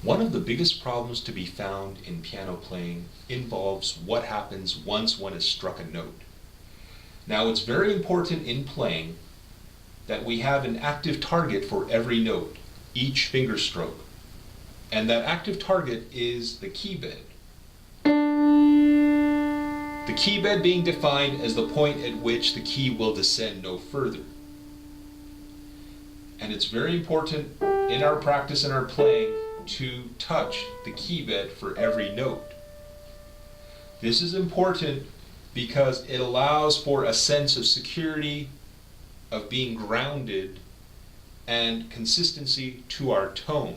One of the biggest problems to be found in piano playing involves what happens once one has struck a note. Now, it's very important in playing that we have an active target for every note, each finger stroke. And that active target is the key bed. The key bed being defined as the point at which the key will descend no further. And it's very important in our practice and our playing to touch the key bed for every note. This is important because it allows for a sense of security, of being grounded, and consistency to our tone.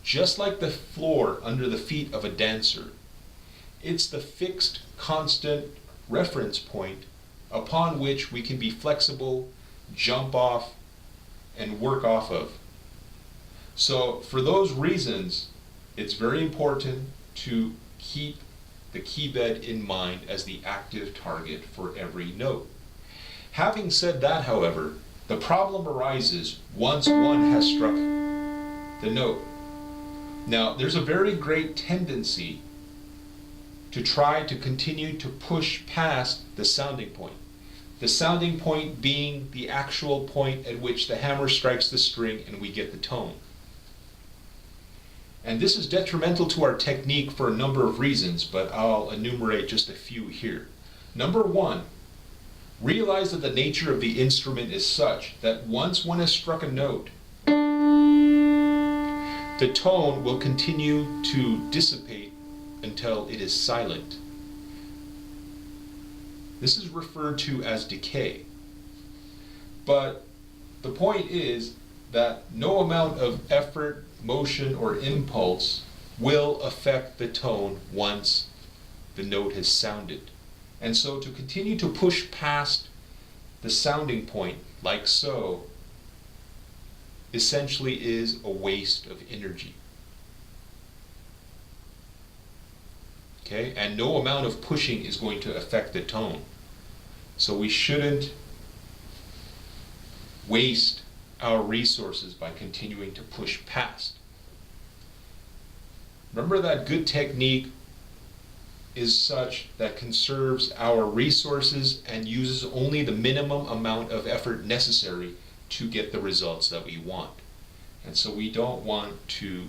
Just like the floor under the feet of a dancer, it's the fixed, constant reference point upon which we can be flexible, jump off, and work off of. So for those reasons, it's very important to keep the key bed in mind as the active target for every note. Having said that, however, the problem arises once one has struck the note. Now, there's a very great tendency to try to continue to push past the sounding point. The sounding point being the actual point at which the hammer strikes the string and we get the tone. And this is detrimental to our technique for a number of reasons, but I'll enumerate just a few here. Number one, realize that the nature of the instrument is such that once one has struck a note, the tone will continue to dissipate until it is silent. This is referred to as decay. But the point is that no amount of effort, motion, or impulse will affect the tone once the note has sounded. And so to continue to push past the sounding point, like so, essentially is a waste of energy. Okay? And no amount of pushing is going to affect the tone. So we shouldn't waste our resources by continuing to push past. Remember that good technique is such that conserves our resources and uses only the minimum amount of effort necessary to get the results that we want. And so we don't want to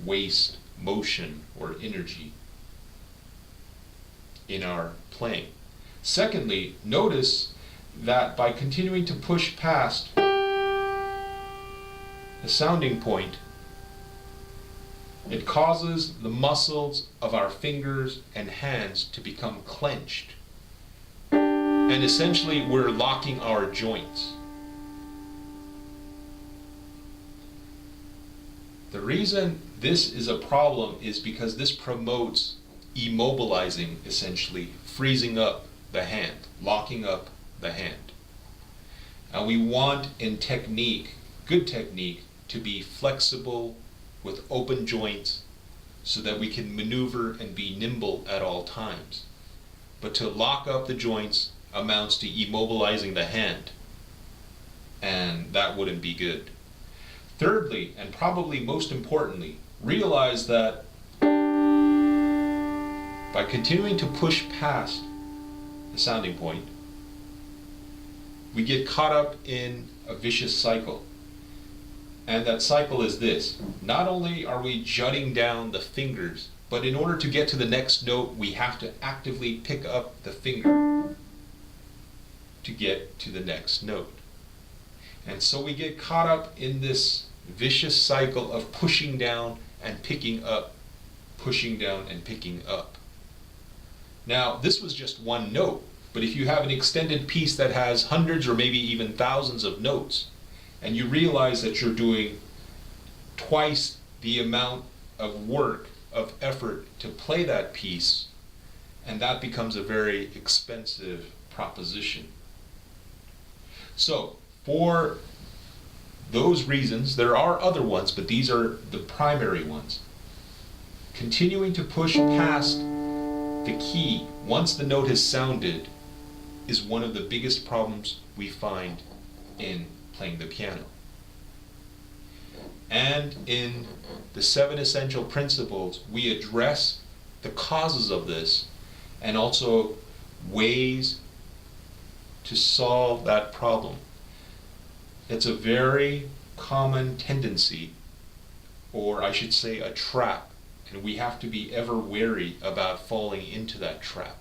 waste motion or energy in our playing. Secondly, notice that by continuing to push past the sounding point, it causes the muscles of our fingers and hands to become clenched. And essentially, we're locking our joints. The reason this is a problem is because this promotes immobilizing, essentially, freezing up the hand, locking up the hand. And we want in technique, good technique, to be flexible with open joints so that we can maneuver and be nimble at all times. But to lock up the joints amounts to immobilizing the hand, and that wouldn't be good. Thirdly, and probably most importantly, realize that by continuing to push past the sounding point, we get caught up in a vicious cycle. And that cycle is this: not only are we jutting down the fingers, but in order to get to the next note, we have to actively pick up the finger to get to the next note. And so we get caught up in this vicious cycle of pushing down and picking up, pushing down and picking up. Now, this was just one note, but if you have an extended piece that has hundreds or maybe even thousands of notes, and you realize that you're doing twice the amount of work, of effort to play that piece, and that becomes a very expensive proposition. So, for those reasons, there are other ones, but these are the primary ones. Continuing to push past the key once the note has sounded is one of the biggest problems we find in playing the piano. and in the 7 essential principles, we address the causes of this and also ways to solve that problem. It's a very common tendency, or I should say a trap, and we have to be ever wary about falling into that trap.